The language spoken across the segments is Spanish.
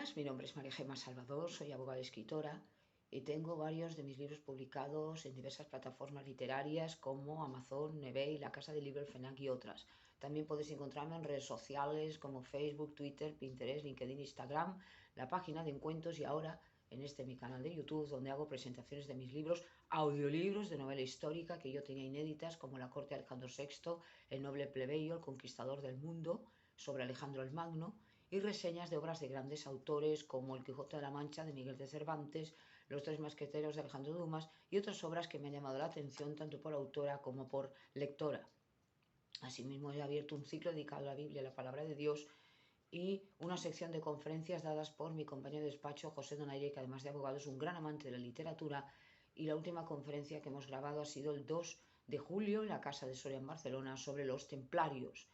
días, mi nombre es María Gemma Salvador, soy abogada y escritora y tengo varios de mis libros publicados en diversas plataformas literarias como Amazon, eBay, La Casa del Libro, El FNAC y otras. También podéis encontrarme en redes sociales como Facebook, Twitter, Pinterest, LinkedIn, Instagram, la página de Encuentros y ahora en mi canal de YouTube donde hago presentaciones de mis libros, audiolibros de novela histórica que yo tenía inéditas como La corte de Alejandro VI, El noble plebeyo, El conquistador del mundo, sobre Alejandro el Magno, y reseñas de obras de grandes autores como El Quijote de la Mancha de Miguel de Cervantes, Los tres masqueteros de Alejandro Dumas y otras obras que me han llamado la atención tanto por autora como por lectora. Asimismo he abierto un ciclo dedicado a la Biblia y la Palabra de Dios y una sección de conferencias dadas por mi compañero de despacho José Donaire, que además de abogado es un gran amante de la literatura, y la última conferencia que hemos grabado ha sido el 2 de julio en la Casa de Soria en Barcelona sobre los templarios.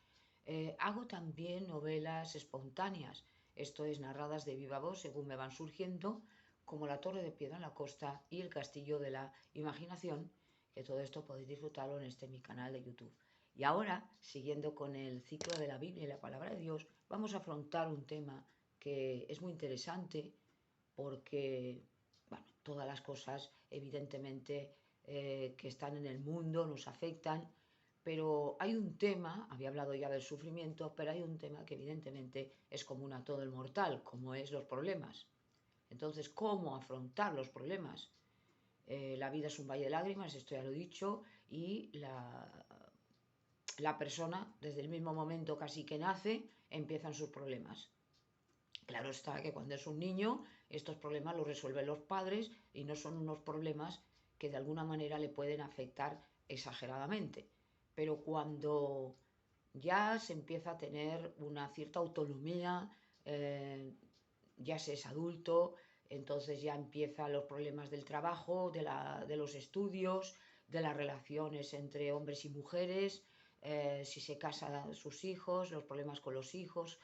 Hago también novelas espontáneas, esto es, narradas de viva voz según me van surgiendo, como La Torre de Piedra en la Costa y El Castillo de la Imaginación, que todo esto podéis disfrutarlo en mi canal de YouTube. Y ahora, siguiendo con el ciclo de la Biblia y la Palabra de Dios, vamos a afrontar un tema que es muy interesante porque, bueno, todas las cosas evidentemente que están en el mundo nos afectan, pero hay un tema, había hablado ya del sufrimiento, pero hay un tema que evidentemente es común a todo el mortal, como es los problemas. Entonces, ¿cómo afrontar los problemas? La vida es un valle de lágrimas, esto ya lo he dicho, y la persona, desde el mismo momento casi que nace, empiezan sus problemas. Claro está que cuando es un niño, estos problemas los resuelven los padres y no son unos problemas que de alguna manera le pueden afectar exageradamente. Pero cuando ya se empieza a tener una cierta autonomía, ya se es adulto, entonces ya empiezan los problemas del trabajo, de los estudios, de las relaciones entre hombres y mujeres, si se casan sus hijos, los problemas con los hijos,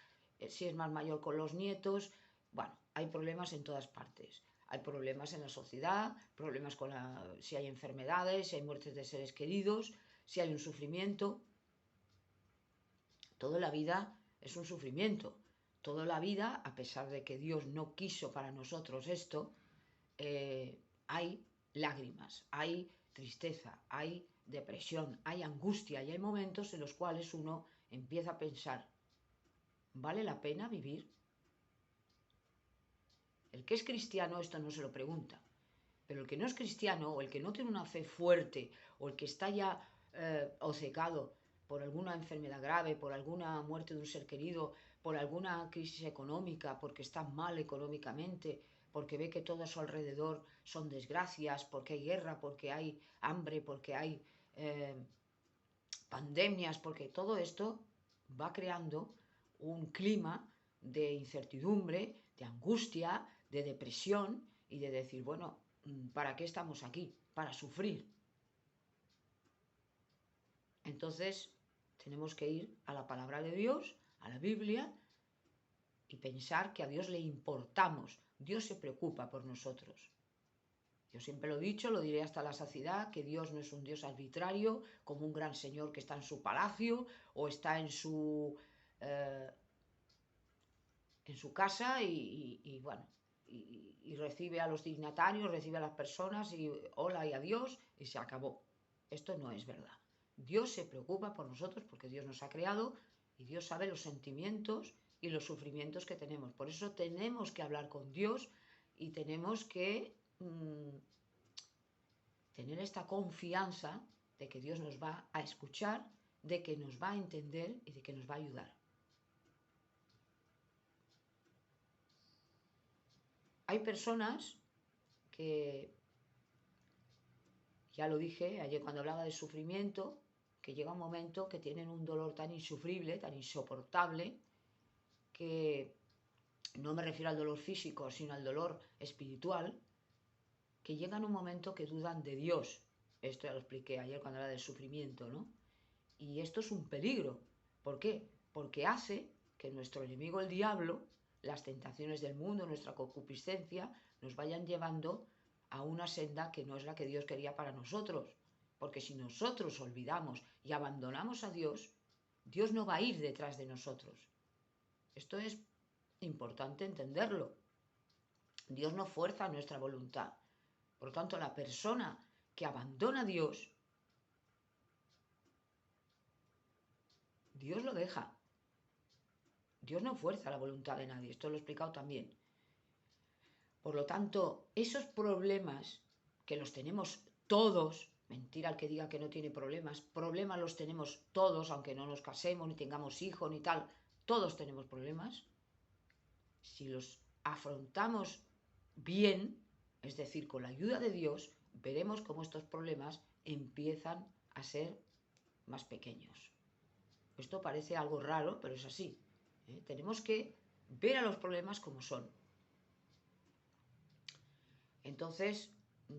si es más mayor con los nietos. Bueno, hay problemas en todas partes. Hay problemas en la sociedad, problemas si hay enfermedades, si hay muertes de seres queridos, si hay un sufrimiento. Toda la vida es un sufrimiento. Toda la vida, a pesar de que Dios no quiso para nosotros esto, hay lágrimas, hay tristeza, hay depresión, hay angustia y hay momentos en los cuales uno empieza a pensar, ¿vale la pena vivir? El que es cristiano esto no se lo pregunta, pero el que no es cristiano o el que no tiene una fe fuerte o el que está ya obcecado por alguna enfermedad grave, por alguna muerte de un ser querido, por alguna crisis económica, porque está mal económicamente, porque ve que todo a su alrededor son desgracias, porque hay guerra, porque hay hambre, porque hay pandemias, porque todo esto va creando un clima de incertidumbre, de angustia, de depresión y de decir, bueno, ¿para qué estamos aquí? Para sufrir. Entonces, tenemos que ir a la palabra de Dios, a la Biblia, y pensar que a Dios le importamos. Dios se preocupa por nosotros. Yo siempre lo he dicho, lo diré hasta la saciedad, que Dios no es un Dios arbitrario, como un gran señor que está en su palacio o está eh, en su casa y bueno, y recibe a los dignatarios, recibe a las personas y hola y adiós y se acabó. Esto no es verdad. Dios se preocupa por nosotros porque Dios nos ha creado y Dios sabe los sentimientos y los sufrimientos que tenemos. Por eso tenemos que hablar con Dios y tenemos que tener esta confianza de que Dios nos va a escuchar, de que nos va a entender y de que nos va a ayudar. Hay personas que, ya lo dije ayer cuando hablaba de sufrimiento, que llega un momento que tienen un dolor tan insufrible, tan insoportable, que no me refiero al dolor físico, sino al dolor espiritual, que llegan un momento que dudan de Dios. Esto ya lo expliqué ayer cuando hablaba del sufrimiento, ¿no? Y esto es un peligro. ¿Por qué? Porque hace que nuestro enemigo, el diablo, las tentaciones del mundo, nuestra concupiscencia, nos vayan llevando a una senda que no es la que Dios quería para nosotros. Porque si nosotros olvidamos y abandonamos a Dios, Dios no va a ir detrás de nosotros. Esto es Importante entenderlo. Dios no fuerza nuestra voluntad. Por lo tanto, la persona que abandona a Dios, Dios lo deja. Dios no fuerza la voluntad de nadie. Esto lo he explicado también. Por lo tanto, esos problemas que los tenemos todos, mentira el que diga que no tiene problemas los tenemos todos, aunque no nos casemos, ni tengamos hijos, ni tal, todos tenemos problemas. Si los afrontamos bien, es decir, con la ayuda de Dios, veremos cómo estos problemas empiezan a ser más pequeños. Esto parece algo raro, pero es así. Tenemos que ver a los problemas como son. Entonces,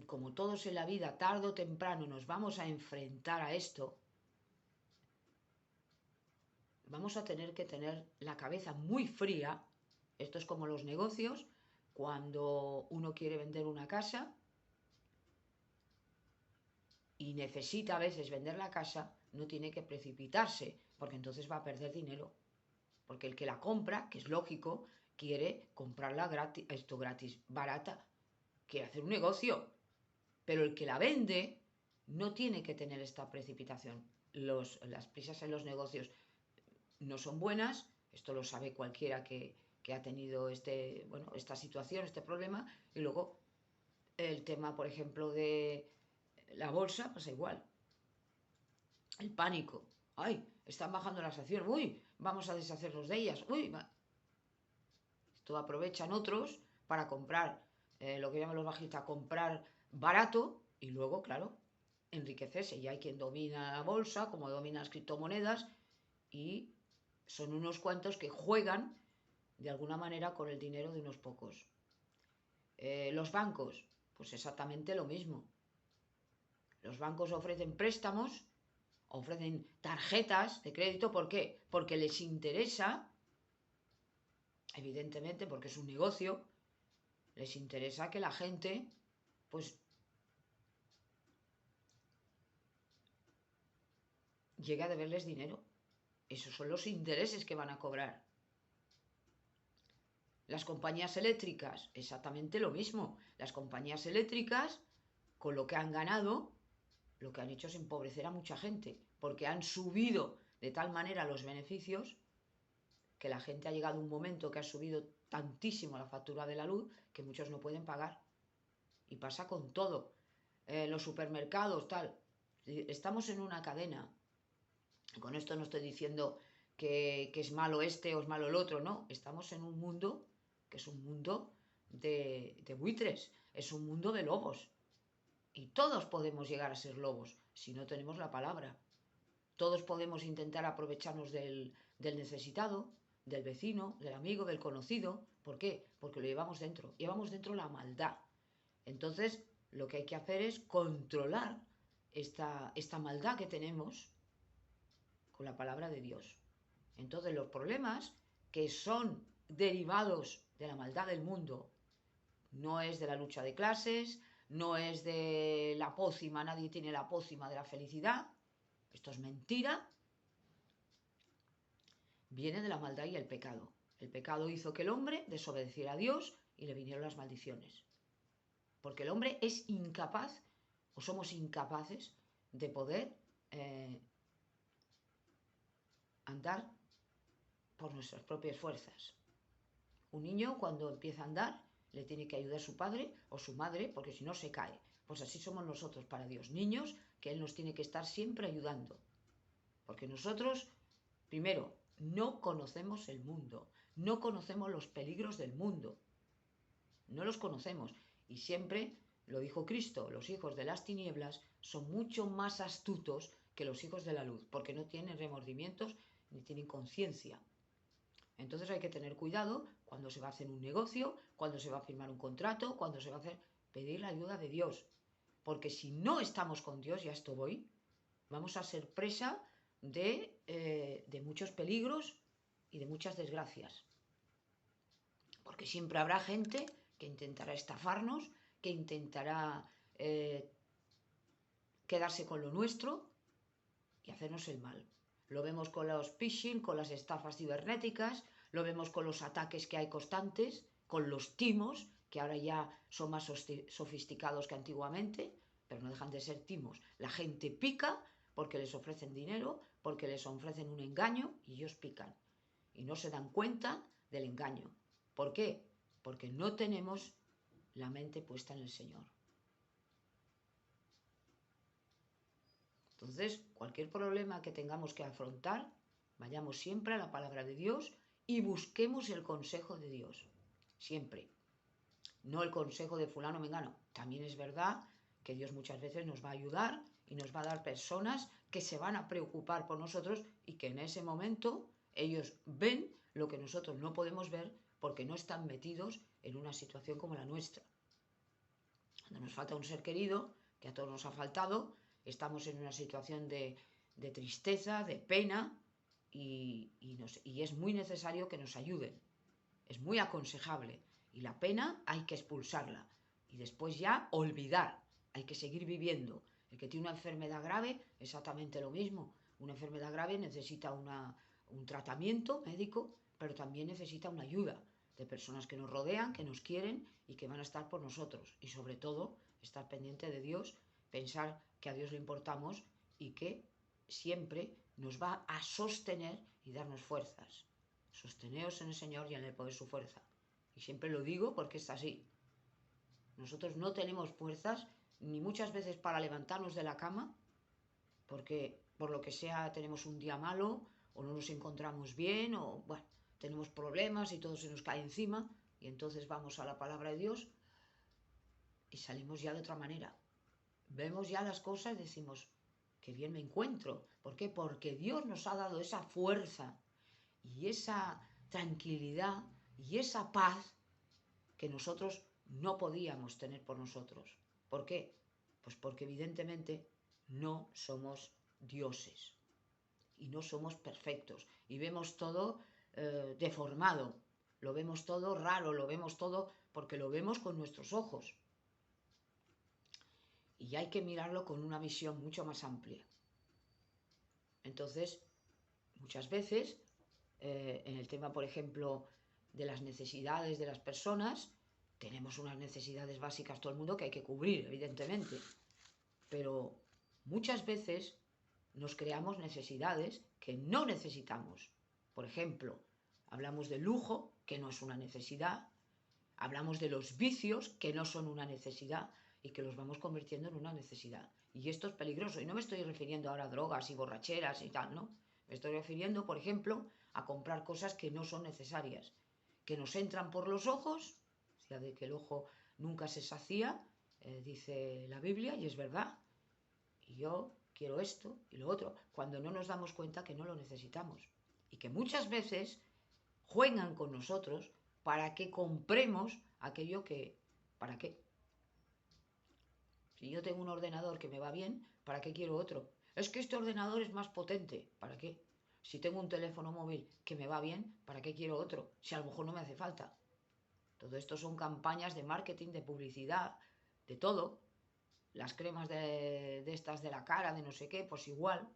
como todos en la vida, tarde o temprano nos vamos a enfrentar a esto, vamos a tener que tener la cabeza muy fría. Esto es como los negocios, cuando uno quiere vender una casa y necesita a veces vender la casa, no tiene que precipitarse, porque entonces va a perder dinero. Porque el que la compra, que es lógico, quiere comprarla gratis, barata, quiere hacer un negocio. Pero el que la vende no tiene que tener esta precipitación. Las prisas en los negocios no son buenas, esto lo sabe cualquiera que ha tenido esta situación, este problema, y luego el tema, por ejemplo, de la bolsa, pasa igual. El pánico. ¡Ay! Están bajando las acciones. ¡Uy! Vamos a deshacernos de ellas. ¡Uy! Esto aprovechan otros para comprar, lo que llaman los bajistas, comprar barato y luego, claro, enriquecerse. Y hay quien domina la bolsa, como domina las criptomonedas, y son unos cuantos que juegan de alguna manera con el dinero de unos pocos. Los bancos, pues exactamente lo mismo. Los bancos ofrecen préstamos, ofrecen tarjetas de crédito. ¿Por qué? Porque les interesa, evidentemente, porque es un negocio, les interesa que la gente, pues, llegue a deberles dinero. Esos son los intereses que van a cobrar. Las compañías eléctricas, exactamente lo mismo. Las compañías eléctricas, con lo que han ganado, lo que han hecho es empobrecer a mucha gente, porque han subido de tal manera los beneficios que la gente ha llegado a un momento que ha subido tantísimo la factura de la luz que muchos no pueden pagar. Y pasa con todo. Los supermercados, tal. Estamos en una cadena. Con esto no estoy diciendo que es malo este o es malo el otro, no. Estamos en un mundo que es un mundo de buitres, es un mundo de lobos. Y todos podemos llegar a ser lobos si no tenemos la palabra. Todos podemos intentar aprovecharnos del necesitado, del vecino, del amigo, del conocido. ¿Por qué? Porque lo llevamos dentro. Llevamos dentro la maldad. Entonces, lo que hay que hacer es controlar esta maldad que tenemos con la palabra de Dios. Entonces, los problemas que son derivados de la maldad del mundo, no es de la lucha de clases, no es de la pócima, nadie tiene la pócima de la felicidad, esto es mentira, viene de la maldad y el pecado. El pecado hizo que el hombre desobedeciera a Dios y le vinieron las maldiciones. Porque el hombre es incapaz, o somos incapaces, de poder andar por nuestras propias fuerzas. Un niño, cuando empieza a andar, le tiene que ayudar su padre o su madre, porque si no se cae. Pues así somos nosotros para Dios, niños que Él nos tiene que estar siempre ayudando. Porque nosotros, primero, no conocemos el mundo, no conocemos los peligros del mundo, no los conocemos. Y siempre, lo dijo Cristo, los hijos de las tinieblas son mucho más astutos que los hijos de la luz, porque no tienen remordimientos ni tienen conciencia. Entonces hay que tener cuidado cuando se va a hacer un negocio, cuando se va a firmar un contrato, cuando se va a hacer, pedir la ayuda de Dios. Porque si no estamos con Dios, ya esto voy, vamos a ser presa de muchos peligros y de muchas desgracias. Porque siempre habrá gente que intentará estafarnos, que intentará quedarse con lo nuestro y hacernos el mal. Lo vemos con los phishing, con las estafas cibernéticas, lo vemos con los ataques que hay constantes, con los timos, que ahora ya son más sofisticados que antiguamente, pero no dejan de ser timos. La gente pica porque les ofrecen dinero, porque les ofrecen un engaño y ellos pican. Y no se dan cuenta del engaño. ¿Por qué? Porque no tenemos la mente puesta en el Señor. Entonces, cualquier problema que tengamos que afrontar, vayamos siempre a la palabra de Dios y busquemos el consejo de Dios. Siempre. No el consejo de fulano mengano. También es verdad que Dios muchas veces nos va a ayudar y nos va a dar personas que se van a preocupar por nosotros y que en ese momento ellos ven lo que nosotros no podemos ver porque no están metidos en una situación como la nuestra. Cuando nos falta un ser querido, que a todos nos ha faltado, estamos en una situación de tristeza, de pena y es muy necesario que nos ayuden. Es muy aconsejable. Y la pena hay que expulsarla. Y después ya olvidar. Hay que seguir viviendo. El que tiene una enfermedad grave, exactamente lo mismo. Una enfermedad grave necesita un tratamiento médico, pero también necesita una ayuda de personas que nos rodean, que nos quieren y que van a estar por nosotros. Y sobre todo, estar pendiente de Dios, pensar que a Dios le importamos y que siempre nos va a sostener y darnos fuerzas. Sosteneos en el Señor y en el poder de su fuerza. Y siempre lo digo porque es así. Nosotros no tenemos fuerzas ni muchas veces para levantarnos de la cama, porque por lo que sea tenemos un día malo o no nos encontramos bien o bueno, tenemos problemas y todo se nos cae encima y entonces vamos a la palabra de Dios y salimos ya de otra manera. Vemos ya las cosas y decimos, qué bien me encuentro. ¿Por qué? Porque Dios nos ha dado esa fuerza y esa tranquilidad y esa paz que nosotros no podíamos tener por nosotros. ¿Por qué? Pues porque evidentemente no somos dioses y no somos perfectos y vemos todo deformado, lo vemos todo raro, lo vemos todo porque lo vemos con nuestros ojos y hay que mirarlo con una visión mucho más amplia. Entonces, muchas veces en el tema, por ejemplo, de las necesidades de las personas, tenemos unas necesidades básicas todo el mundo que hay que cubrir, evidentemente, pero muchas veces nos creamos necesidades que no necesitamos. Por ejemplo, hablamos de lujo, que no es una necesidad, hablamos de los vicios, que no son una necesidad y que los vamos convirtiendo en una necesidad. Y esto es peligroso, y no me estoy refiriendo ahora a drogas y borracheras y tal, ¿no? Me estoy refiriendo, por ejemplo, a comprar cosas que no son necesarias, que nos entran por los ojos, o sea, de que el ojo nunca se sacía, dice la Biblia, y es verdad. Y yo quiero esto y lo otro, cuando no nos damos cuenta que no lo necesitamos. Y que muchas veces juegan con nosotros para que compremos aquello que... ¿Para qué? Si yo tengo un ordenador que me va bien, ¿para qué quiero otro? Es que este ordenador es más potente, ¿para qué? Si tengo un teléfono móvil que me va bien, ¿para qué quiero otro? Si a lo mejor no me hace falta. Todo esto son campañas de marketing, de publicidad, de todo. Las cremas de estas de la cara, de no sé qué, pues igual.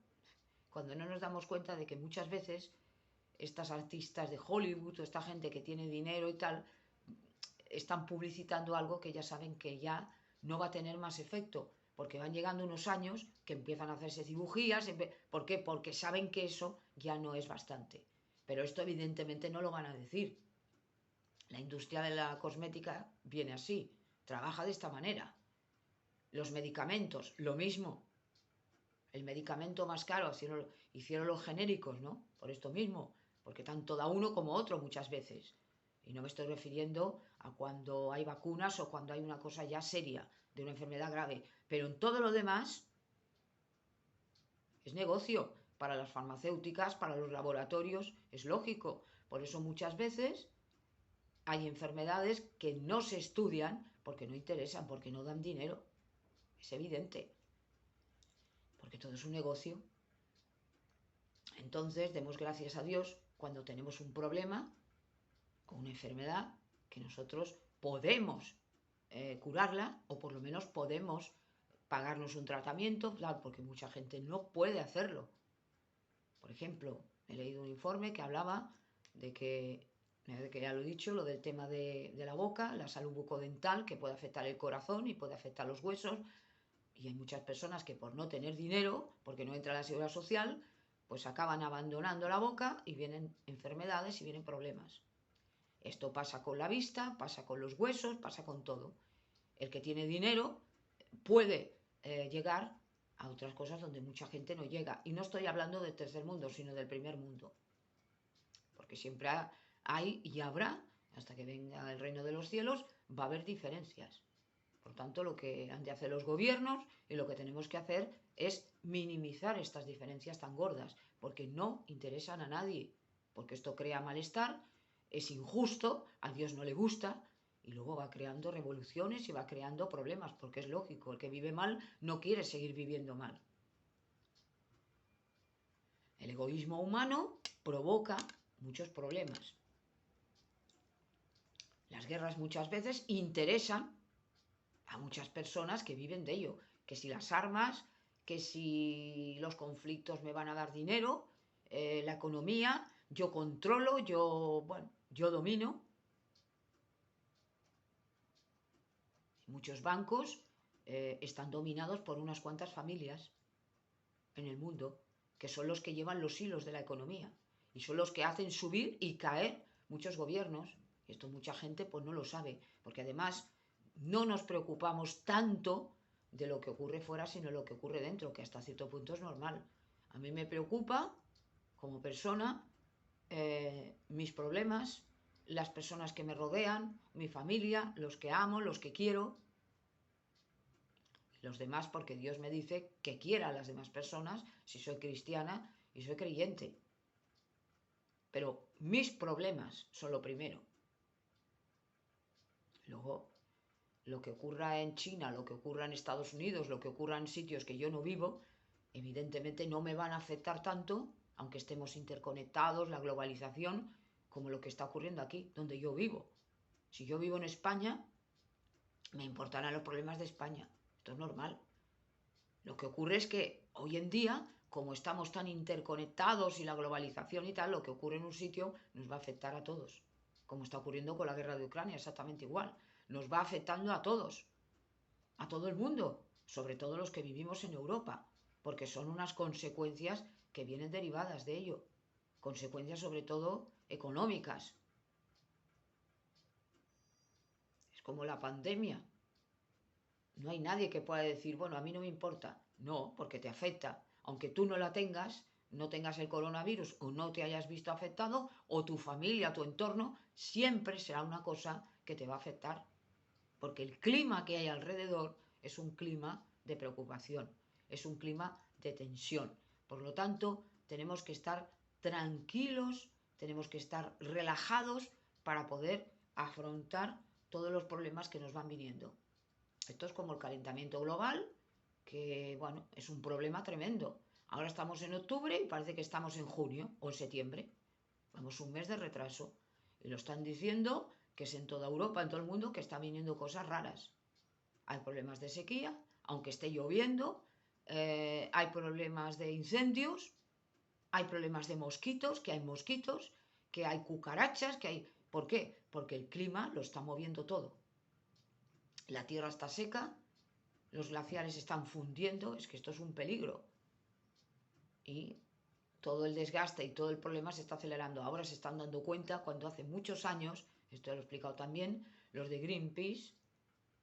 Cuando no nos damos cuenta de que muchas veces estas artistas de Hollywood o esta gente que tiene dinero y tal, están publicitando algo que ya saben que ya no va a tener más efecto, porque van llegando unos años que empiezan a hacerse cirugías. ¿Por qué? Porque saben que eso ya no es bastante. Pero esto evidentemente no lo van a decir. La industria de la cosmética viene así, trabaja de esta manera. Los medicamentos, lo mismo. El medicamento más caro hicieron los genéricos, ¿no? Por esto mismo, porque tanto da uno como otro muchas veces. Y no me estoy refiriendo a cuando hay vacunas o cuando hay una cosa ya seria, de una enfermedad grave. Pero en todo lo demás es negocio. Para las farmacéuticas, para los laboratorios, es lógico. Por eso muchas veces hay enfermedades que no se estudian porque no interesan, porque no dan dinero. Es evidente. Porque todo es un negocio. Entonces, demos gracias a Dios cuando tenemos un problema o una enfermedad que nosotros podemos curarla o por lo menos podemos pagarnos un tratamiento, claro, porque mucha gente no puede hacerlo. Por ejemplo, he leído un informe que hablaba de que ya lo he dicho, lo del tema de la boca, la salud bucodental, que puede afectar el corazón y puede afectar los huesos. Y hay muchas personas que por no tener dinero, porque no entra la seguridad social, pues acaban abandonando la boca y vienen enfermedades y vienen problemas. Esto pasa con la vista, pasa con los huesos, pasa con todo. El que tiene dinero puede llegar a otras cosas donde mucha gente no llega. Y no estoy hablando del tercer mundo, sino del primer mundo. Porque siempre hay y habrá, hasta que venga el reino de los cielos, va a haber diferencias. Por tanto, lo que han de hacer los gobiernos y lo que tenemos que hacer es minimizar estas diferencias tan gordas, porque no interesan a nadie, porque esto crea malestar, es injusto, a Dios no le gusta, y luego va creando revoluciones y va creando problemas, porque es lógico, el que vive mal no quiere seguir viviendo mal. El egoísmo humano provoca muchos problemas. Las guerras muchas veces interesan a muchas personas que viven de ello, que si las armas, que si los conflictos me van a dar dinero, la economía, yo controlo, yo domino. Muchos bancos están dominados por unas cuantas familias en el mundo, que son los que llevan los hilos de la economía y son los que hacen subir y caer muchos gobiernos. Y esto mucha gente pues no lo sabe, porque además no nos preocupamos tanto de lo que ocurre fuera, sino lo que ocurre dentro, que hasta cierto punto es normal. A mí me preocupa, como persona, mis problemas, las personas que me rodean, mi familia, los que amo, los que quiero. Los demás porque Dios me dice que quiera a las demás personas si soy cristiana y soy creyente. Pero mis problemas son lo primero. Luego, lo que ocurra en China, lo que ocurra en Estados Unidos, lo que ocurra en sitios que yo no vivo, evidentemente no me van a afectar tanto, aunque estemos interconectados, la globalización, como lo que está ocurriendo aquí, donde yo vivo. Si yo vivo en España, me importarán los problemas de España. Esto es normal. Lo que ocurre es que hoy en día, como estamos tan interconectados y la globalización y tal, lo que ocurre en un sitio nos va a afectar a todos. Como está ocurriendo con la guerra de Ucrania, exactamente igual. Nos va afectando a todos, a todo el mundo, sobre todo los que vivimos en Europa, porque son unas consecuencias que vienen derivadas de ello. Consecuencias sobre todo económicas. Es como la pandemia. No hay nadie que pueda decir, bueno, a mí no me importa. No, porque te afecta. Aunque tú no la tengas, no tengas el coronavirus o no te hayas visto afectado, o tu familia, tu entorno, siempre será una cosa que te va a afectar. Porque el clima que hay alrededor es un clima de preocupación, es un clima de tensión. Por lo tanto, tenemos que estar tranquilos, tenemos que estar relajados para poder afrontar todos los problemas que nos van viniendo. Esto es como el calentamiento global, que bueno, es un problema tremendo. Ahora estamos en octubre y parece que estamos en junio o en septiembre. Vamos un mes de retraso. Y lo están diciendo que es en toda Europa, en todo el mundo, que están viniendo cosas raras. Hay problemas de sequía, aunque esté lloviendo, hay problemas de incendios, hay problemas de mosquitos, que hay mosquitos, que hay cucarachas, que hay... ¿Por qué? Porque el clima lo está moviendo todo. La tierra está seca, los glaciares están fundiendo, es que esto es un peligro. Y todo el desgaste y todo el problema se está acelerando. Ahora se están dando cuenta cuando hace muchos años, esto lo he explicado también, los de Greenpeace,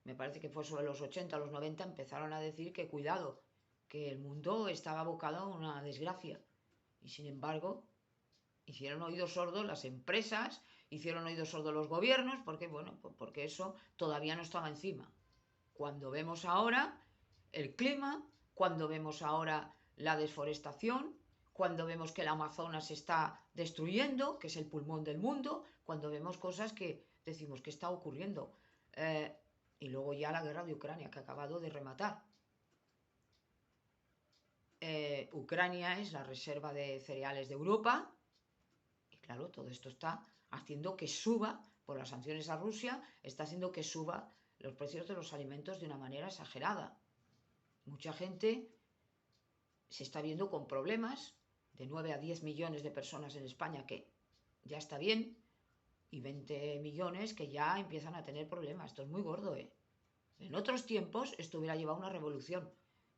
me parece que fue sobre los 80 o los 90, empezaron a decir que cuidado, que el mundo estaba abocado a una desgracia. Y sin embargo, hicieron oídos sordos las empresas, hicieron oídos sordos los gobiernos, porque bueno, pues porque eso todavía no estaba encima. Cuando vemos ahora el clima, cuando vemos ahora la deforestación, cuando vemos que el Amazonas se está destruyendo, que es el pulmón del mundo, cuando vemos cosas que decimos que está ocurriendo. Y luego ya la guerra de Ucrania, que ha acabado de rematar. Ucrania es la reserva de cereales de Europa. Y claro, todo esto está haciendo que suba, por las sanciones a Rusia, está haciendo que suba los precios de los alimentos de una manera exagerada. Mucha gente se está viendo con problemas, de 9 a 10 millones de personas en España que ya está bien, y 20 millones que ya empiezan a tener problemas. Esto es muy gordo, ¿eh? En otros tiempos esto hubiera llevado a una revolución.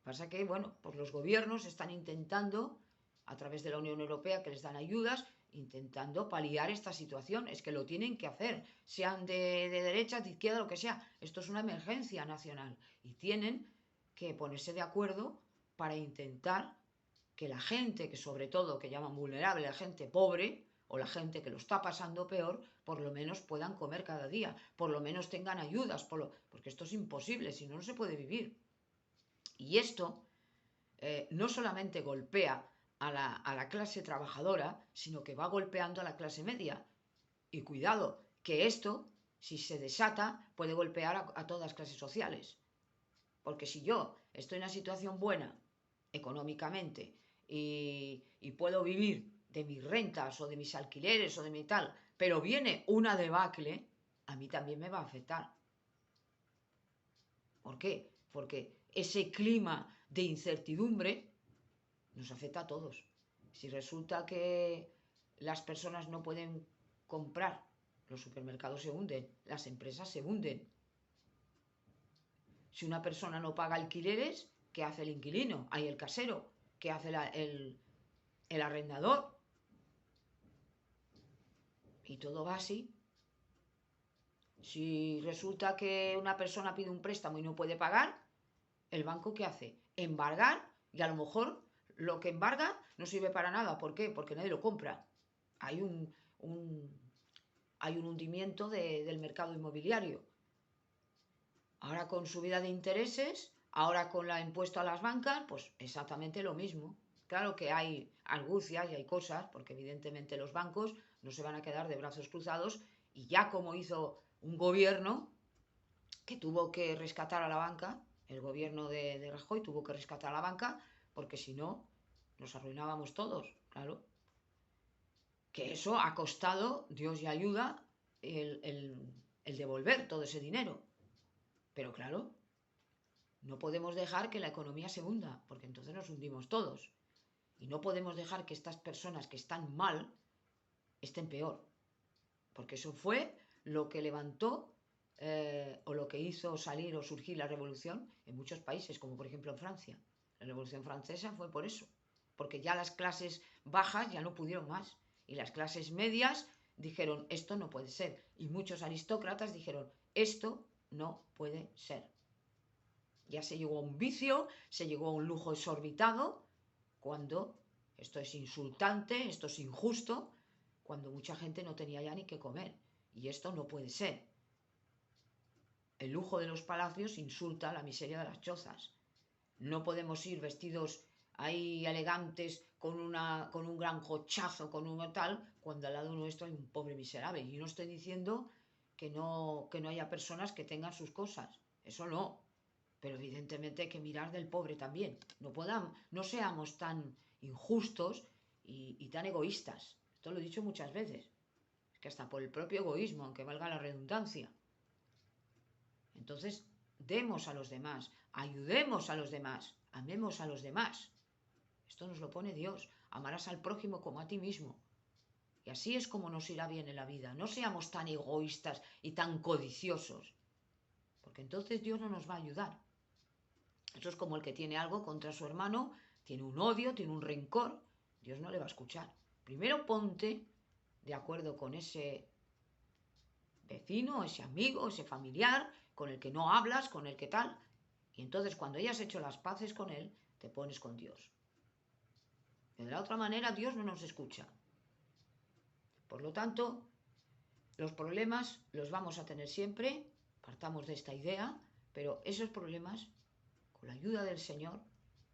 Pasa que, bueno, pues los gobiernos están intentando, a través de la Unión Europea, que les dan ayudas, intentando paliar esta situación. Es que lo tienen que hacer, sean de derecha, de izquierda, lo que sea. Esto es una emergencia nacional y tienen que ponerse de acuerdo para intentar que la gente, que sobre todo que llaman vulnerable, la gente pobre o la gente que lo está pasando peor, por lo menos puedan comer cada día, por lo menos tengan ayudas, porque esto es imposible, si no, no se puede vivir. Y esto no solamente golpea a la clase trabajadora, sino que va golpeando a la clase media. Y cuidado, que esto, si se desata, puede golpear a todas las clases sociales. Porque si yo estoy en una situación buena económicamente y puedo vivir de mis rentas o de mis alquileres o de mi tal, pero viene una debacle, a mí también me va a afectar. ¿Por qué? Porque ese clima de incertidumbre nos afecta a todos. Si resulta que las personas no pueden comprar, los supermercados se hunden, las empresas se hunden. Si una persona no paga alquileres, ¿qué hace el inquilino? Hay el casero. ¿Qué hace el arrendador? Y todo va así. Si resulta que una persona pide un préstamo y no puede pagar, ¿el banco qué hace? Embargar, y a lo mejor lo que embarga no sirve para nada. ¿Por qué? Porque nadie lo compra. Hay hay un hundimiento del mercado inmobiliario. Ahora con subida de intereses, ahora con la impuesto a las bancas, pues exactamente lo mismo. Claro que hay argucias y hay cosas, porque evidentemente los bancos no se van a quedar de brazos cruzados y ya como hizo un gobierno que tuvo que rescatar a la banca, el gobierno de Rajoy tuvo que rescatar a la banca, porque si no, nos arruinábamos todos, claro. Que eso ha costado, Dios y ayuda, el devolver todo ese dinero. Pero claro, no podemos dejar que la economía se hunda, porque entonces nos hundimos todos. Y no podemos dejar que estas personas que están mal estén peor, porque eso fue lo que levantó o lo que hizo salir o surgir la revolución en muchos países, como por ejemplo en Francia. La revolución francesa fue por eso, porque ya las clases bajas ya no pudieron más y las clases medias dijeron esto no puede ser y muchos aristócratas dijeron esto no puede ser. Ya se llegó a un vicio, se llegó a un lujo exorbitado, cuando esto es insultante, esto es injusto, cuando mucha gente no tenía ya ni qué comer. Y esto no puede ser. El lujo de los palacios insulta a la miseria de las chozas. No podemos ir vestidos ahí elegantes con un gran cochazo, con un tal, cuando al lado nuestro hay un pobre miserable. Y no estoy diciendo que no haya personas que tengan sus cosas. Eso no. Pero evidentemente hay que mirar del pobre también. No seamos tan injustos y tan egoístas. Esto lo he dicho muchas veces. Es que hasta por el propio egoísmo, aunque valga la redundancia. Entonces, demos a los demás, ayudemos a los demás, amemos a los demás. Esto nos lo pone Dios. Amarás al prójimo como a ti mismo. Y así es como nos irá bien en la vida. No seamos tan egoístas y tan codiciosos. Porque entonces Dios no nos va a ayudar. Eso es como el que tiene algo contra su hermano, tiene un odio, tiene un rencor. Dios no le va a escuchar. Primero ponte de acuerdo con ese vecino, ese amigo, ese familiar, con el que no hablas, con el que tal. Y entonces cuando hayas hecho las paces con él, te pones con Dios. De la otra manera, Dios no nos escucha. Por lo tanto, los problemas los vamos a tener siempre, partamos de esta idea, pero esos problemas, con la ayuda del Señor,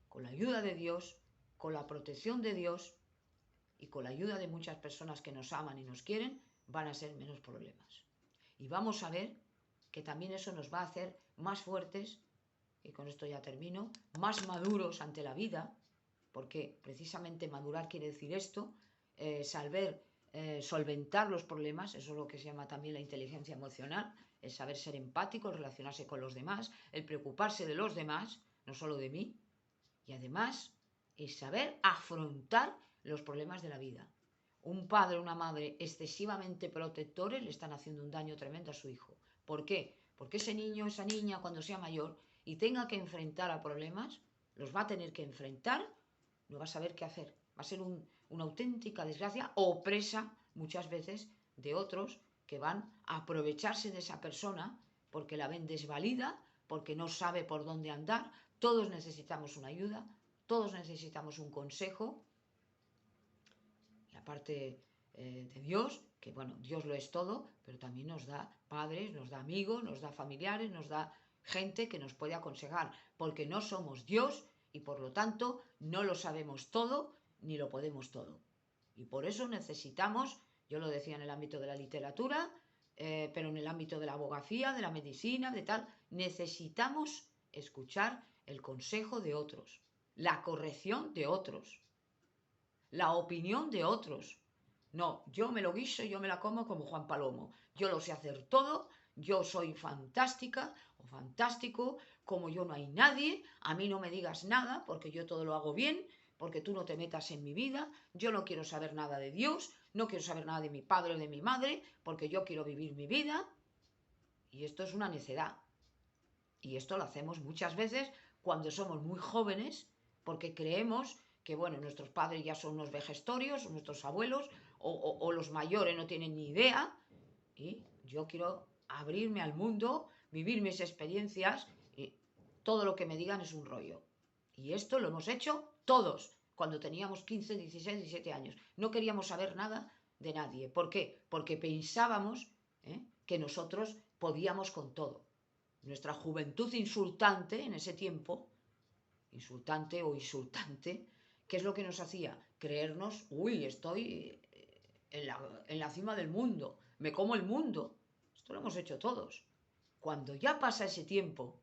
con la ayuda de Dios, con la protección de Dios y con la ayuda de muchas personas que nos aman y nos quieren, van a ser menos problemas. Y vamos a ver que también eso nos va a hacer más fuertes, y con esto ya termino, más maduros ante la vida, porque precisamente madurar quiere decir esto, saber solventar los problemas, eso es lo que se llama también la inteligencia emocional, el saber ser empático, el relacionarse con los demás, el preocuparse de los demás, no solo de mí, y además el saber afrontar los problemas de la vida. un padre o una madre excesivamente protectores le están haciendo un daño tremendo a su hijo. ¿Por qué? Porque ese niño, esa niña, cuando sea mayor y tenga que enfrentar a problemas, los va a tener que enfrentar, no va a saber qué hacer. Va a ser una auténtica desgracia o presa muchas veces de otros que van a aprovecharse de esa persona porque la ven desvalida, porque no sabe por dónde andar. Todos necesitamos una ayuda, todos necesitamos un consejo. Y aparte de Dios, que bueno, Dios lo es todo, pero también nos da padres, nos da amigos, nos da familiares, nos da gente que nos puede aconsejar, porque no somos Dios y por lo tanto no lo sabemos todo ni lo podemos todo. Y por eso necesitamos, yo lo decía en el ámbito de la literatura, pero en el ámbito de la abogacía, de la medicina, de tal, necesitamos escuchar el consejo de otros, la corrección de otros, la opinión de otros. No, yo me lo guiso, yo me la como como Juan Palomo. Yo lo sé hacer todo, yo soy fantástica o fantástico, como yo no hay nadie, a mí no me digas nada porque yo todo lo hago bien, porque tú no te metas en mi vida, yo no quiero saber nada de Dios, no quiero saber nada de mi padre o de mi madre, porque yo quiero vivir mi vida. Y esto es una necedad. Y esto lo hacemos muchas veces cuando somos muy jóvenes, porque creemos que, bueno, nuestros padres ya son unos vejestorios, o nuestros abuelos, o los mayores no tienen ni idea, y yo quiero abrirme al mundo, vivir mis experiencias, y todo lo que me digan es un rollo. Y esto lo hemos hecho todos, cuando teníamos 15, 16, 17 años. No queríamos saber nada de nadie. ¿Por qué? Porque pensábamos que nosotros podíamos con todo. Nuestra juventud insultante en ese tiempo, insultante o insultante, ¿qué es lo que nos hacía? Creernos, uy, estoy en la cima del mundo, me como el mundo. Esto lo hemos hecho todos. Cuando ya pasa ese tiempo,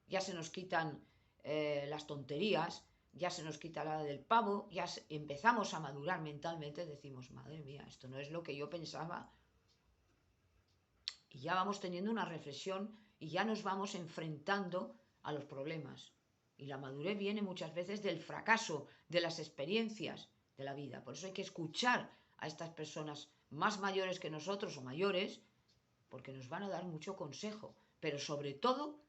ya se nos quitan las tonterías, ya se nos quita la del pavo, ya empezamos a madurar mentalmente, decimos, madre mía, esto no es lo que yo pensaba. Y ya vamos teniendo una reflexión y ya nos vamos enfrentando a los problemas. Y la madurez viene muchas veces del fracaso, de las experiencias de la vida. Por eso hay que escuchar a estas personas más mayores que nosotros o mayores, porque nos van a dar mucho consejo. Pero sobre todo,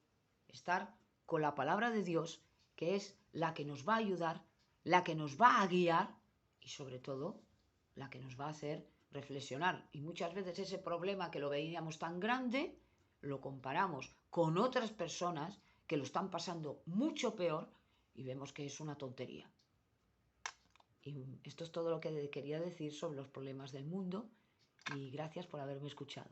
estar con la palabra de Dios, que es la que nos va a ayudar, la que nos va a guiar y sobre todo, la que nos va a hacer reflexionar. Y muchas veces ese problema que lo veíamos tan grande, lo comparamos con otras personas que lo están pasando mucho peor y vemos que es una tontería. Y esto es todo lo que quería decir sobre los problemas del mundo y gracias por haberme escuchado.